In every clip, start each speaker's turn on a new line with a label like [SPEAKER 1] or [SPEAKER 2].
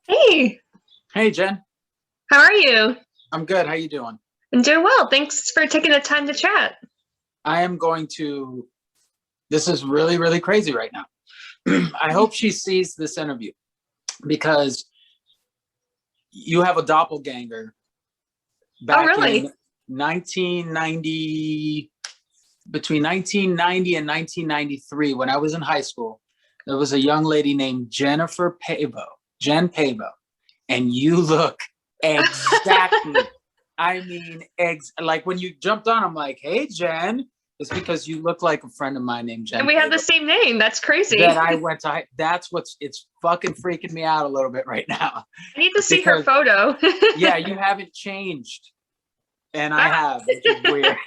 [SPEAKER 1] Hey,
[SPEAKER 2] Hey Jen,
[SPEAKER 1] how are you?
[SPEAKER 2] I'm good. How you doing?
[SPEAKER 1] I'm doing well. Thanks for taking the time to chat.
[SPEAKER 2] I am going to. This is really, really crazy right now. I hope she sees this interview because you have a doppelganger
[SPEAKER 1] Oh,
[SPEAKER 2] back
[SPEAKER 1] really?
[SPEAKER 2] in 1990, between 1990 and 1993, when I was in high school. There was a young lady named Jen Pavo, and you look exactly. I mean, like when you jumped on, I'm like, "Hey, Jen." It's because you look like a friend of mine named
[SPEAKER 1] And
[SPEAKER 2] Jen
[SPEAKER 1] we have the
[SPEAKER 2] Pavo
[SPEAKER 1] same name. That's crazy.
[SPEAKER 2] that I went to. That's it's fucking freaking me out a little bit right now
[SPEAKER 1] I need to see her
[SPEAKER 2] because
[SPEAKER 1] photo.
[SPEAKER 2] yeah, you haven't changed, and I
[SPEAKER 1] Ah.
[SPEAKER 2] have, which is weird.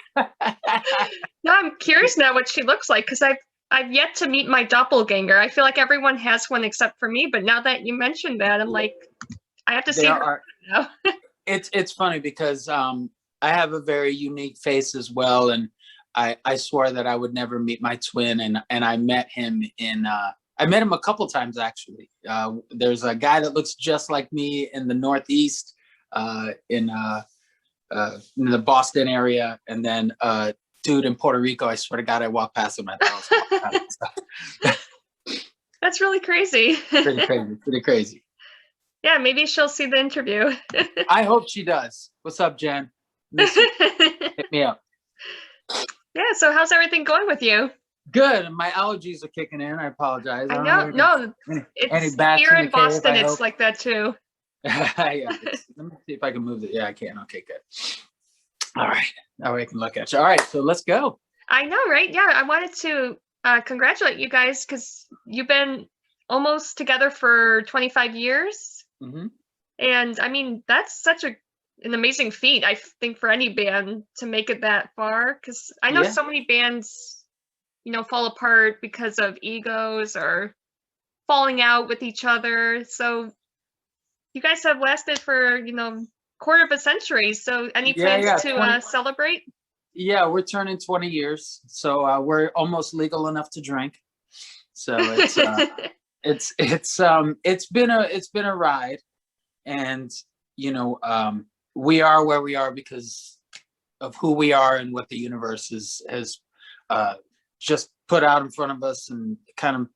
[SPEAKER 1] No, I'm curious now what she looks like because I've yet to meet my doppelganger. I feel like everyone has one except for me, but now that you mentioned that, I'm like, I have to see
[SPEAKER 2] There
[SPEAKER 1] her
[SPEAKER 2] are.
[SPEAKER 1] now.
[SPEAKER 2] It's funny because I have a very unique face as well, and I swore that I would never meet my twin, and I met him I met him a couple times actually. There's a guy that looks just like me in the Northeast, in the Boston area, and then dude in Puerto Rico. I swear to God, I walked past him. I thought it was
[SPEAKER 1] That's really crazy.
[SPEAKER 2] pretty crazy, pretty crazy.
[SPEAKER 1] Yeah, maybe she'll see the interview.
[SPEAKER 2] I hope she does. What's up, Jen? Miss you. Hit me up.
[SPEAKER 1] Yeah, so how's everything going with you?
[SPEAKER 2] Good. My allergies are kicking in. I apologize.
[SPEAKER 1] I
[SPEAKER 2] I don't
[SPEAKER 1] know,
[SPEAKER 2] know
[SPEAKER 1] no,
[SPEAKER 2] any
[SPEAKER 1] it's
[SPEAKER 2] bats
[SPEAKER 1] here
[SPEAKER 2] in the
[SPEAKER 1] in
[SPEAKER 2] cave.
[SPEAKER 1] Boston,
[SPEAKER 2] I
[SPEAKER 1] it's
[SPEAKER 2] hope.
[SPEAKER 1] like that too.
[SPEAKER 2] Yeah, let me see if I can move it. Yeah, I can. Okay, good. All right. Now I can look at you. All right, so let's go.
[SPEAKER 1] I know, right? Yeah, I wanted to congratulate you guys because you've been almost together for 25 years.
[SPEAKER 2] Hmm.
[SPEAKER 1] And I mean, that's such an amazing feat, I think, for any band to make it that far. Because I know
[SPEAKER 2] Yeah.
[SPEAKER 1] so many bands, fall apart because of egos or falling out with each other. So you guys have lasted for, quarter of a century. So any
[SPEAKER 2] Yeah,
[SPEAKER 1] plans
[SPEAKER 2] yeah.
[SPEAKER 1] to
[SPEAKER 2] 20.
[SPEAKER 1] celebrate?
[SPEAKER 2] Yeah, we're turning 20 years, so we're almost legal enough to drink. So it's been a ride, and we are where we are because of who we are and what the universe has uh, just put out in front of us, and kind of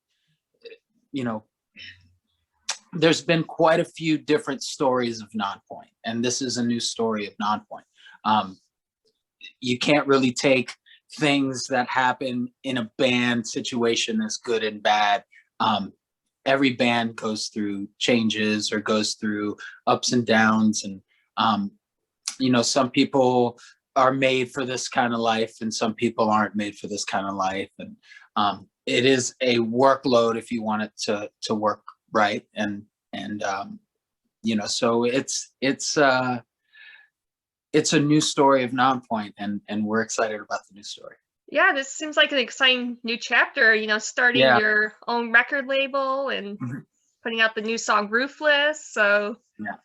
[SPEAKER 2] you know there's been quite a few different stories of Nonpoint, and this is a new story of Nonpoint. You can't really take things that happen in a band situation as good and bad. Every band goes through changes or goes through ups and downs, and some people are made for this kind of life, and some people aren't made for this kind of life, and it is a workload if you want it to work right, so it's a new story of Nonpoint, and we're excited about the new story.
[SPEAKER 1] Yeah, this seems like an exciting new chapter, starting
[SPEAKER 2] Yeah.
[SPEAKER 1] your own record label and
[SPEAKER 2] Mhm.
[SPEAKER 1] putting out the new song Ruthless. So,
[SPEAKER 2] Yeah.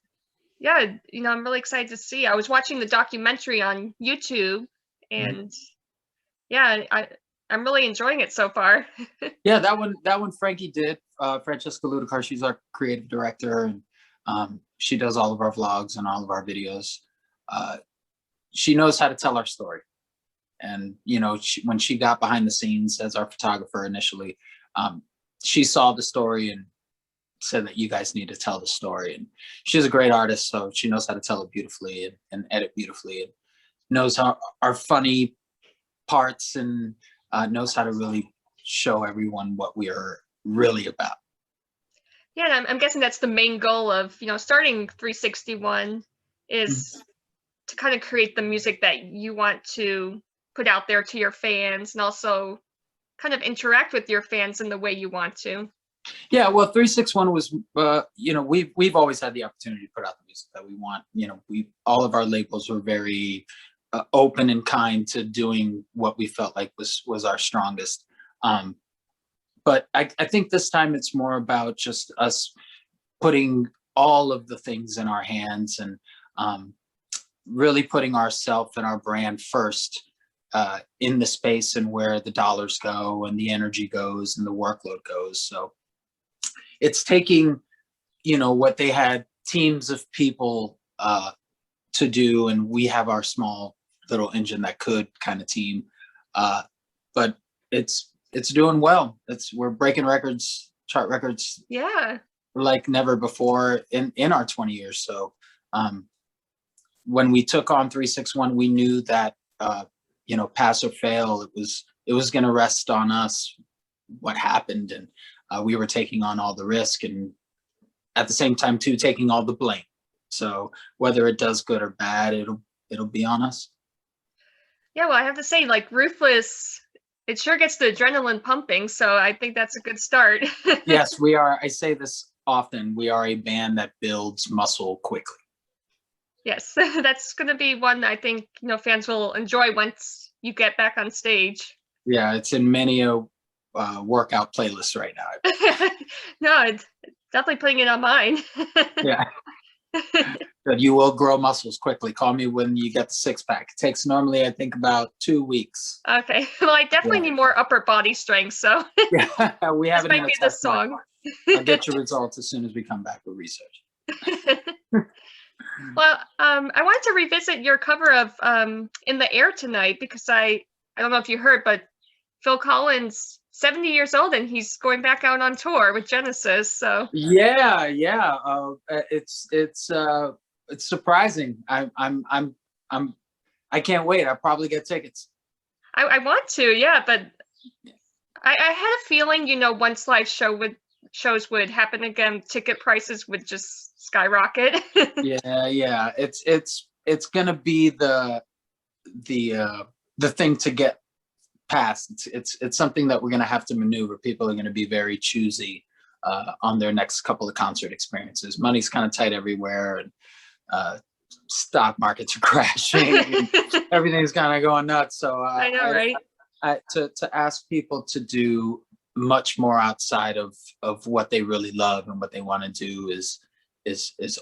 [SPEAKER 1] yeah, I'm really excited to see. I was watching the documentary on YouTube
[SPEAKER 2] Mhm.
[SPEAKER 1] and yeah, I'm really enjoying it so far.
[SPEAKER 2] Yeah, that one Frankie did. Francesca Ludicar, she's our creative director, and she does all of our vlogs and all of our videos. She knows how to tell our story, and when she got behind the scenes as our photographer initially, she saw the story and said that you guys need to tell the story. And she's a great artist, so she knows how to tell it beautifully and edit beautifully, and knows how our funny parts, and knows how to really show everyone what we are really about.
[SPEAKER 1] Yeah, and I'm guessing that's the main goal of, starting 361 is
[SPEAKER 2] Mhm.
[SPEAKER 1] to kind of create the music that you want to put out there to your fans and also kind of interact with your fans in the way you want to.
[SPEAKER 2] Yeah, well, 361 was, we've always had the opportunity to put out the music that we want. We all of our labels were very open and kind to doing what we felt like was our strongest. But I think this time it's more about just us putting all of the things in our hands, and really putting ourselves and our brand first, in the space and where the dollars go and the energy goes and the workload goes. So it's taking what they had teams of people to do, and we have our small little engine that could kind of team. But it's doing well. We're breaking records, chart records.
[SPEAKER 1] Yeah.
[SPEAKER 2] Like never before in our 20 years. So when we took on 361, we knew that pass or fail, it was going to rest on us what happened, and we were taking on all the risk, and at the same time too taking all the blame. So whether it does good or bad, it'll be on us.
[SPEAKER 1] Yeah, well, I have to say, like, Ruthless, it sure gets the adrenaline pumping, so I think that's a good start.
[SPEAKER 2] Yes, we are. I say this often. We are a band that builds muscle quickly. Yes,
[SPEAKER 1] that's going to be one I think fans will enjoy once you get back on stage.
[SPEAKER 2] Yeah, it's in many a workout playlist right now.
[SPEAKER 1] No, it's definitely putting it on mine.
[SPEAKER 2] Yeah. But you will grow muscles quickly. Call me when you get the six-pack. It takes normally, I think, about 2 weeks.
[SPEAKER 1] Okay. Well, I definitely need more upper body strength, so
[SPEAKER 2] yeah, we haven't.
[SPEAKER 1] This might be the song.
[SPEAKER 2] I'll get your results as soon as we come back with research.
[SPEAKER 1] Well, I wanted to revisit your cover of "In the Air Tonight" because I don't know if you heard, but Phil Collins, 70 years old, and he's going back out on tour with Genesis. So
[SPEAKER 2] yeah, it's surprising. I can't wait. I'll probably get tickets.
[SPEAKER 1] I want to, yeah, but I had a feeling, once live shows would happen again, ticket prices would just skyrocket.
[SPEAKER 2] yeah. It's gonna be the thing to get past. It's something that we're gonna have to maneuver. People are gonna be very choosy on their next couple of concert experiences. Money's kind of tight everywhere, and stock markets are crashing. And everything's kind of going nuts. So
[SPEAKER 1] I know, right?
[SPEAKER 2] To ask people to do much more outside of what they really love and what they want to do is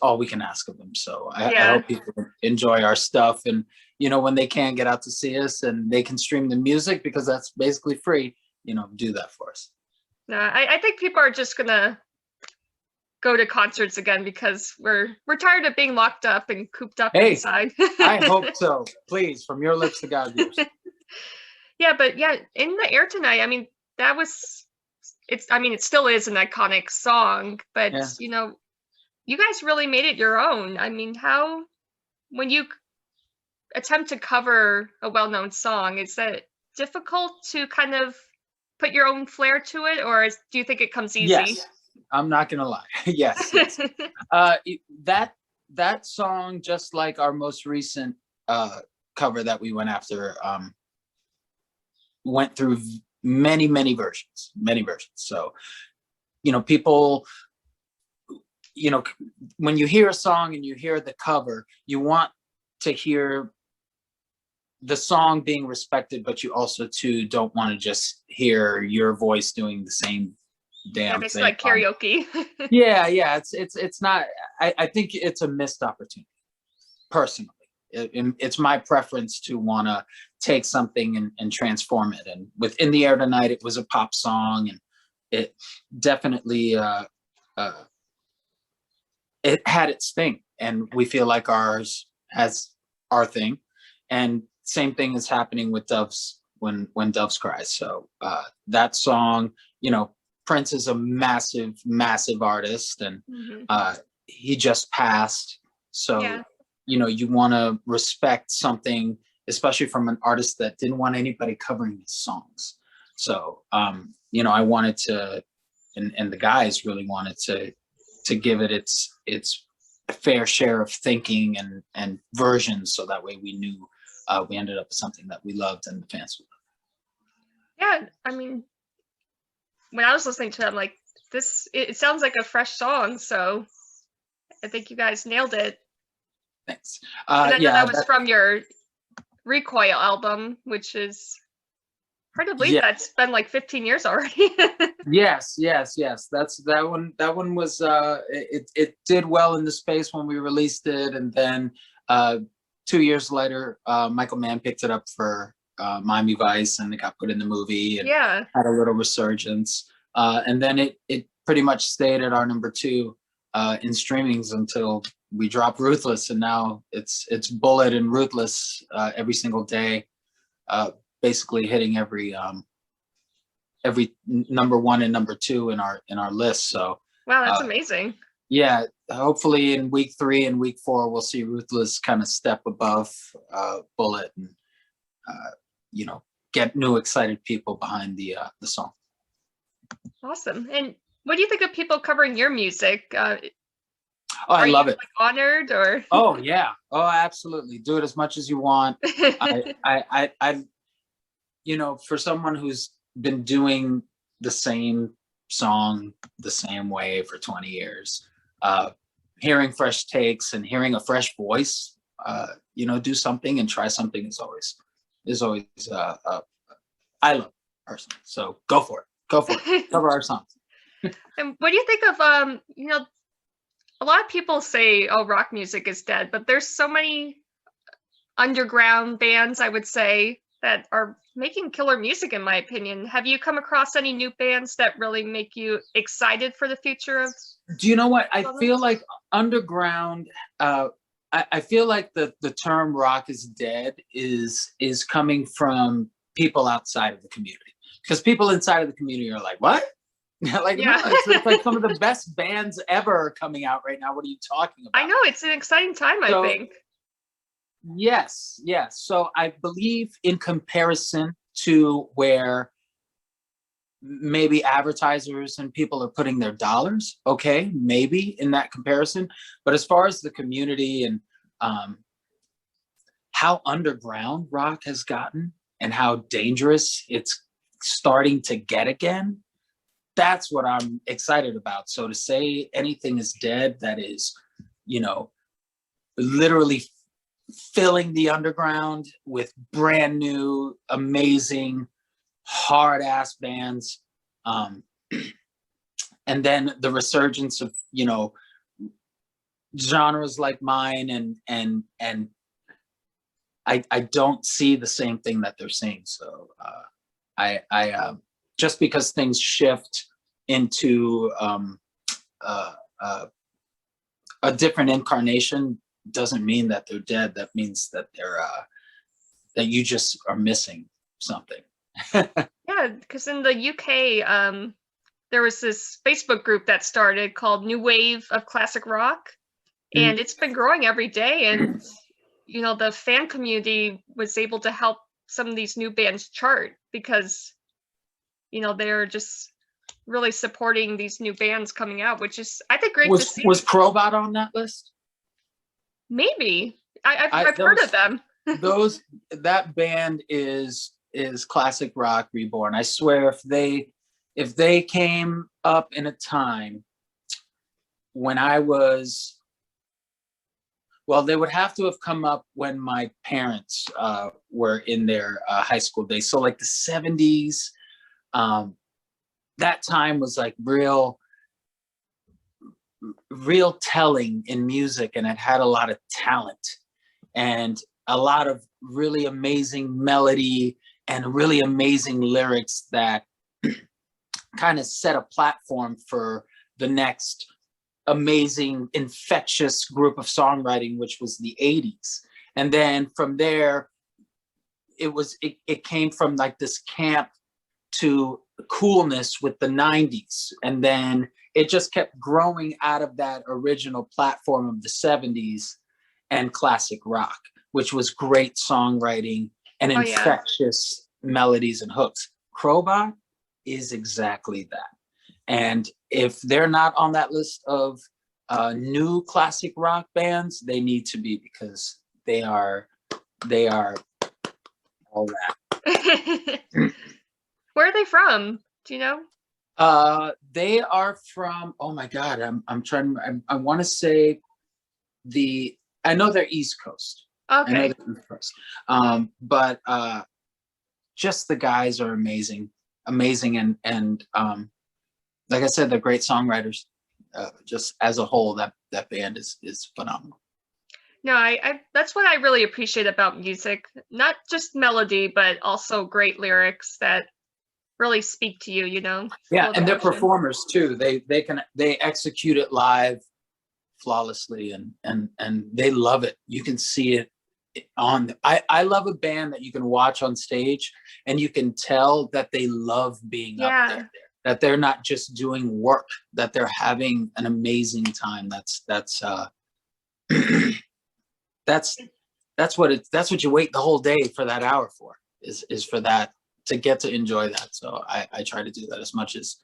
[SPEAKER 2] all we can ask of them. So I hope people enjoy our stuff, and when they can get out to see us and they can stream the music, because that's basically free, do that for us.
[SPEAKER 1] No, I think people are just gonna go to concerts again because we're tired of being locked up and cooped up inside.
[SPEAKER 2] I hope so. Please, from your lips to God's ears.
[SPEAKER 1] Yeah, but yeah, "In the Air Tonight," I mean, it still is an iconic song, but you guys really made it your own. I mean, when you attempt to cover a well-known song, is that difficult to kind of put your own flair to it, or do you think it comes easy?
[SPEAKER 2] Yes, I'm not gonna lie. yes. That song, just like our most recent cover that we went after, went through many versions. So people, when you hear a song and you hear the cover, you want to hear the song being respected, but you also too don't want to just hear your voice doing the same damn thing.
[SPEAKER 1] Like karaoke.
[SPEAKER 2] yeah. It's not. I think it's a missed opportunity. Personally, it's my preference to want to take something and transform it. And with "In the Air Tonight," it was a pop song, and it definitely it had its thing, and we feel like ours has our thing. And same thing is happening with Doves when Doves Cry. So that song, Prince is a massive artist, and he just passed. So you want to respect something, especially from an artist that didn't want anybody covering his songs. So I wanted to, and the guys really wanted to give it its fair share of thinking and versions, so that way we knew we ended up with something that we loved and the fans would love.
[SPEAKER 1] Yeah, I mean, when I was listening to it, I'm like, it sounds like a fresh song, so I think you guys nailed it.
[SPEAKER 2] Thanks.
[SPEAKER 1] And I know that was from your Recoil album, which is hard to believe that's been like 15 years already.
[SPEAKER 2] Yes. That's that one. That one was it did well in the space when we released it, and then 2 years later, Michael Mann picked it up for Miami Vice, and it got put in the movie and had a little resurgence. And then it pretty much stayed at our number 2 in streamings until we dropped Ruthless, and now it's Bullet and Ruthless every single day, basically hitting every number 1 and number 2 in our list. So
[SPEAKER 1] wow, that's amazing.
[SPEAKER 2] Yeah, hopefully in week 3 and week 4 we'll see Ruthless kind of step above Bullet and you know, get new excited people behind the song.
[SPEAKER 1] Awesome. And what do you think of people covering your music?
[SPEAKER 2] I love it.
[SPEAKER 1] Like, honored or?
[SPEAKER 2] Oh yeah. Oh, absolutely. Do it as much as you want. I you know, for someone who's been doing the same song the same way for 20 years, hearing fresh takes and hearing a fresh voice, you know, do something and try something is always I love it personally. So go for it. Cover our songs.
[SPEAKER 1] And what do you think of you know, a lot of people say, oh, rock music is dead, but there's so many underground bands, I would say, that are making killer music, in my opinion. Have you come across any new bands that really make you excited for the future of?
[SPEAKER 2] Do you know what? I feel like underground, I feel like the term rock is dead is coming from people outside of the community. Because people inside of the community are like, what? Like,
[SPEAKER 1] yeah.
[SPEAKER 2] No, it's like some of the best bands ever are coming out right now. What are you talking about?
[SPEAKER 1] I know, it's an exciting time,
[SPEAKER 2] So,
[SPEAKER 1] I think.
[SPEAKER 2] Yes. So I believe in comparison to where maybe advertisers and people are putting their dollars, okay, maybe in that comparison. But as far as the community and how underground rock has gotten and how dangerous it's starting to get again, that's what I'm excited about. So to say anything is dead that is, you know, literally filling the underground with brand new, amazing, hard ass bands. And then the resurgence of, you know, genres like mine and I don't see the same thing that they're seeing. So I just because things shift into a different incarnation doesn't mean that they're dead. That means that they're that you just are missing something.
[SPEAKER 1] Yeah, because in the UK, there was this Facebook group that started called New Wave of Classic Rock, and it's been growing every day. And you know, the fan community was able to help some of these new bands chart because, you know, they're just really supporting these new bands coming out, which is, I think, great to see.
[SPEAKER 2] Was Crowbot on that list?
[SPEAKER 1] Maybe. I've heard of them.
[SPEAKER 2] That band is classic rock reborn. I swear, if they came up in a time when I was, well, they would have to have come up when my parents were in their high school days. So like the 70s, that time was like real telling in music, and it had a lot of talent and a lot of really amazing melody and really amazing lyrics that kind of set a platform for the next amazing, infectious group of songwriting, which was the 80s. And then from there, it came from like this camp to coolness with the 90s. And then it just kept growing out of that original platform of the 70s and classic rock, which was great songwriting and infectious melodies and hooks. Crowbot is exactly that. And if they're not on that list of new classic rock bands, they need to be, because they are all that.
[SPEAKER 1] Where are they from? Do you know?
[SPEAKER 2] They are from, oh my God, I want to say I know they're East Coast.
[SPEAKER 1] Okay.
[SPEAKER 2] I know they're East Coast. But just the guys are amazing and like I said, they're great songwriters. Just as a whole, that band is phenomenal.
[SPEAKER 1] No, I that's what I really appreciate about music. Not just melody, but also great lyrics that really speak to you, you know?
[SPEAKER 2] Yeah, and they're performers too. They execute it live flawlessly, and they love it. You can see it on. I love a band that you can watch on stage and you can tell that they love being up there, that they're not just doing work, that they're having an amazing time. That's what you wait the whole day for that hour for, is for that, to get to enjoy that. So I try to do that as much as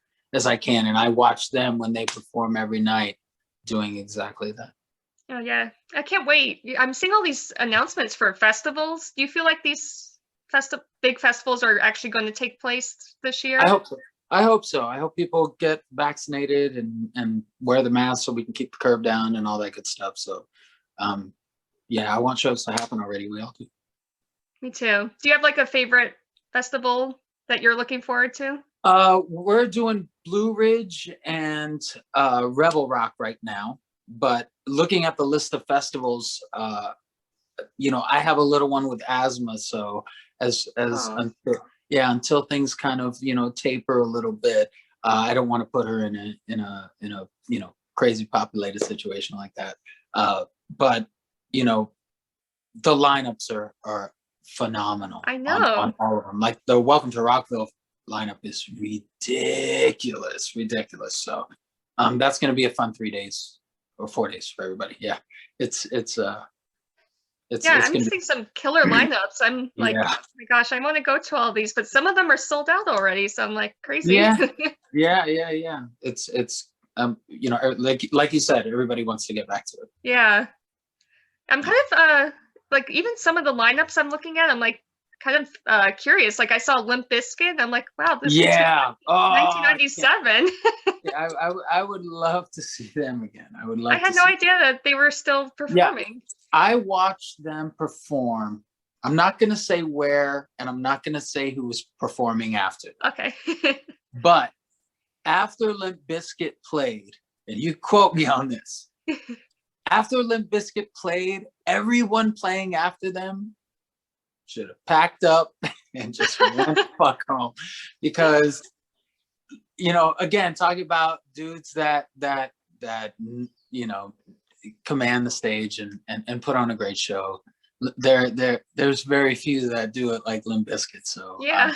[SPEAKER 2] I can, and I watch them when they perform every night doing exactly that.
[SPEAKER 1] Oh yeah, I can't wait. I'm seeing all these announcements for festivals. Do you feel like these big festivals are actually going to take place this year?
[SPEAKER 2] I hope so. I hope people get vaccinated and wear the mask so we can keep the curve down and all that good stuff. So yeah, I want shows to happen already. We all do.
[SPEAKER 1] Me too. Do you have like a favorite festival that you're looking forward to?
[SPEAKER 2] We're doing Blue Ridge and Rebel Rock right now, but looking at the list of festivals, I have a little one with asthma, so until things kind of taper a little bit, I don't want to put her in a crazy populated situation like that. But the lineups are phenomenal.
[SPEAKER 1] I know.
[SPEAKER 2] On all of them. Like the Welcome to Rockville lineup is ridiculous. So that's going to be a fun 3 days or 4 days for everybody. Yeah, it's
[SPEAKER 1] I'm seeing some killer lineups. I'm like, oh my gosh, I want to go to all these, but some of them are sold out already. So I'm like, crazy.
[SPEAKER 2] Yeah. It's like you said, everybody wants to get back to it.
[SPEAKER 1] Yeah, I'm kind of like, even some of the lineups I'm looking at, I'm like kind of curious. Like I saw Limp Bizkit, I'm like, wow, this is 1997.
[SPEAKER 2] I would love to see them again. I
[SPEAKER 1] had no idea that they were still performing.
[SPEAKER 2] Yeah, I watched them perform. I'm not going to say where, and I'm not going to say who was performing after.
[SPEAKER 1] Okay.
[SPEAKER 2] But after Limp Bizkit played, and you quote me on this, after Limp Bizkit played, everyone playing after them should have packed up and just went the fuck home. Because, again, talking about dudes that command the stage and put on a great show. There's very few that do it like Limp Bizkit. So
[SPEAKER 1] yeah,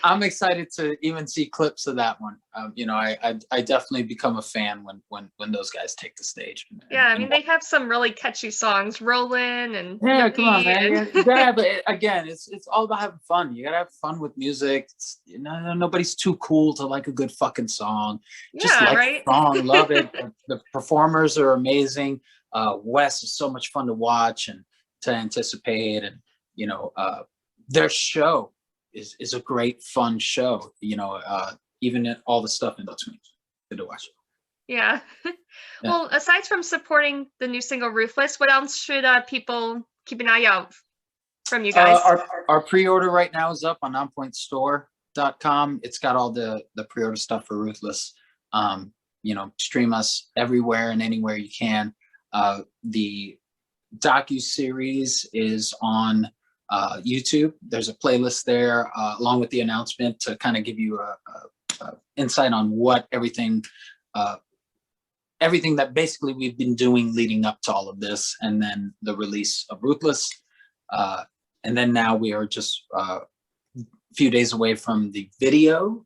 [SPEAKER 2] I'm excited to even see clips of that one. I definitely become a fan when those guys take the stage.
[SPEAKER 1] They have some really catchy songs, "Rollin'" and
[SPEAKER 2] come on, man. You gotta have it. Again, it's all about having fun. You gotta have fun with music. Nobody's too cool to like a good fucking song. Just like the song, love it. The performers are amazing. Wes is so much fun to watch and to anticipate, and their show is a great fun show, even in all the stuff in between. Good to watch.
[SPEAKER 1] Yeah. Well, aside from supporting the new single Ruthless, what else should people keep an eye out from you guys?
[SPEAKER 2] Our pre-order right now is up on nonpointstore.com. It's got all the pre-order stuff for Ruthless. Stream us everywhere and anywhere you can. The docu-series is on YouTube. There's a playlist there along with the announcement to kind of give you a insight on what everything that basically we've been doing leading up to all of this, and then the release of Ruthless, and then now we are just a few days away from the video,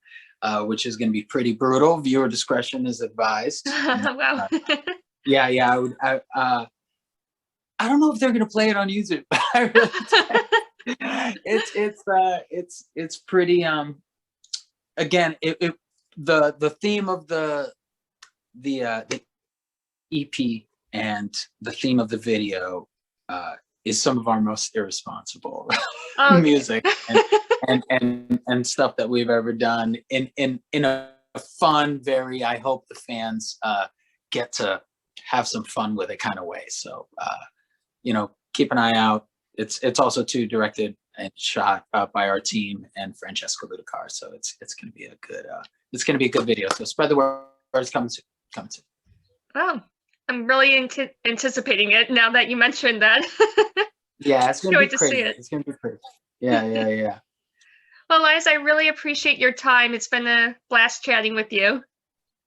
[SPEAKER 2] which is going to be pretty brutal. Viewer discretion is advised.
[SPEAKER 1] Wow.
[SPEAKER 2] I don't know if they're going to play it on YouTube. It's pretty again, the theme of the EP and the theme of the video is some of our most irresponsible music and stuff that we've ever done in a fun, very, I hope the fans get to have some fun with it kind of way. So keep an eye out. It's also too directed and shot by our team and Francesco Ludicar. So it's gonna be a good video. So spread the word. It's coming soon.
[SPEAKER 1] Oh, I'm really anticipating it now that you mentioned that.
[SPEAKER 2] Yeah, it's gonna be crazy.
[SPEAKER 1] See it.
[SPEAKER 2] It's gonna be crazy. Yeah.
[SPEAKER 1] Well, Elias, I really appreciate your time. It's been a blast chatting with you.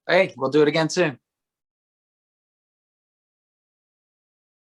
[SPEAKER 2] Hey, we'll do it again soon.